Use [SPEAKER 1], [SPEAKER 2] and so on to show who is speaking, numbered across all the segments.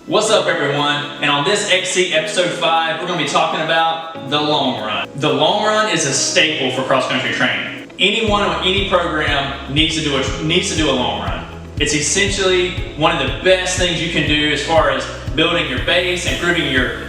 [SPEAKER 1] What's up everyone, and on this XC episode 5 we're going to be talking about the long run. The long run is a staple for cross-country training. Anyone on any program needs to do a long run. It's essentially one of the best things you can do as far as building your base, improving your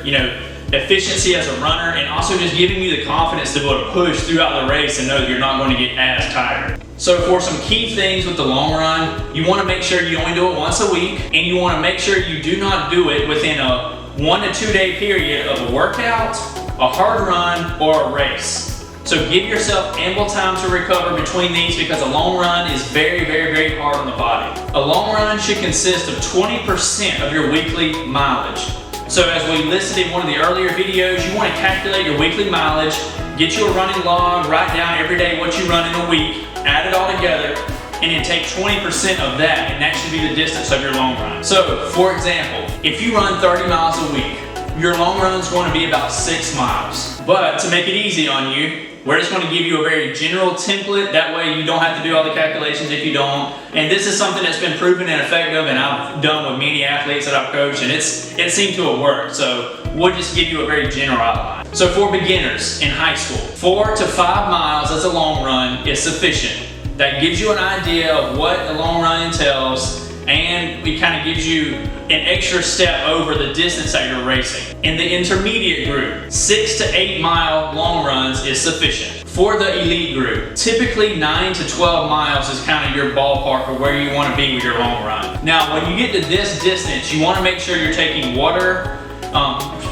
[SPEAKER 1] efficiency as a runner, and also just giving you the confidence to be able to push throughout the race and know that you're not going to get as tired. So for some key things with the long run, you want to make sure you only do it once a week, and you want to make sure you do not do it within a 1 to 2 day period of a workout, a hard run, or a race. So give yourself ample time to recover between these because a long run is very, very, very hard on the body. A long run should consist of 20% of your weekly mileage. So as we listed in one of the earlier videos, you want to calculate your weekly mileage, get you a running log, write down every day what you run in a week, add it all together, and then take 20% of that, and that should be the distance of your long run. So, for example, if you run 30 miles a week, your long run is going to be about 6 miles. But to make it easy on you, we're just going to give you a very general template. That way you don't have to do all the calculations if you don't. And this is something that's been proven and effective, and I've done with many athletes that I've coached, and it seemed to have worked. So we'll just give you a very general outline. So for beginners in high school, 4 to 5 miles as a long run is sufficient. That gives you an idea of what a long run entails, and it kind of gives you an extra step over the distance that you're racing. In the intermediate group, 6 to 8 mile long runs is sufficient. For the elite group, typically 9 to 12 miles is kind of your ballpark of where you want to be with your long run. Now, when you get to this distance, you want to make sure you're taking water,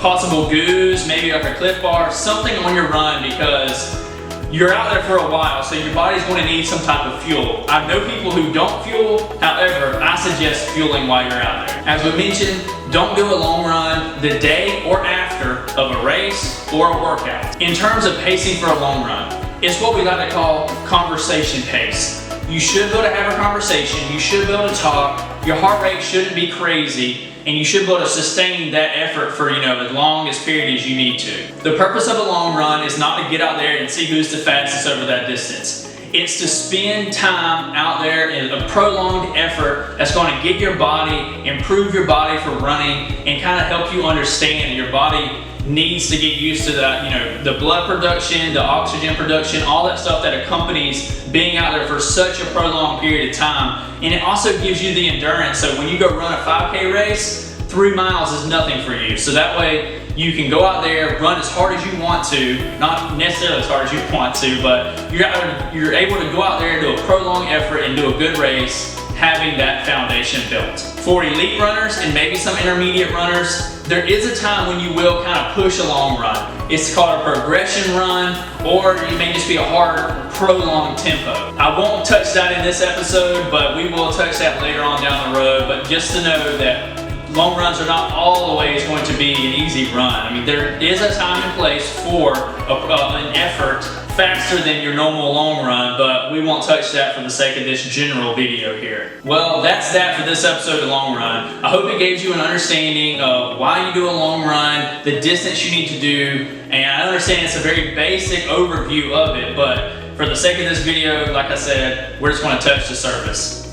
[SPEAKER 1] possible goos, maybe like a Clif Bar, something on your run, because you're out there for a while, so your body's going to need some type of fuel. I know people who don't fuel, however, I suggest fueling while you're out there. As we mentioned, don't do a long run the day or after of a race or a workout. In terms of pacing for a long run, it's what we like to call conversation pace. You should be able to have a conversation, you should be able to talk, your heart rate shouldn't be crazy, and you should be able to sustain that effort for the longest period as you need to. The purpose of a long run is not to get out there and see who's the fastest over that distance. It's to spend time out there in a prolonged effort that's going to get your body, improve your body for running, and kind of help you understand that your body needs to get used to the blood production, the oxygen production, all that stuff that accompanies being out there for such a prolonged period of time. And it also gives you the endurance, so when you go run a 5K race, 3 miles is nothing for you. So that way you can go out there, run as hard as you want to, not necessarily as hard as you want to, but you're able to go out there and do a prolonged effort and do a good race, having that foundation built. For elite runners and maybe some intermediate runners, there is a time when you will kind of push a long run. It's called a progression run, or it may just be a hard, prolonged tempo. I won't touch that in this episode, but we will touch that later on down the road. But just to know that long runs are not always going to be an easy run. I mean, there is a time and place for an effort faster than your normal long run, but we won't touch that for the sake of this general video here. Well, that's that for this episode of Long Run. I hope it gave you an understanding of why you do a long run, the distance you need to do, and I understand it's a very basic overview of it, but for the sake of this video, like I said, we're just going to touch the surface.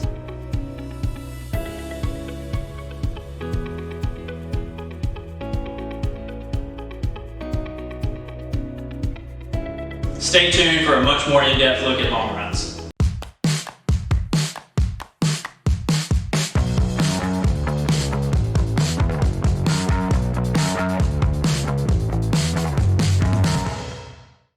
[SPEAKER 1] Stay tuned for a much more in-depth look at long runs.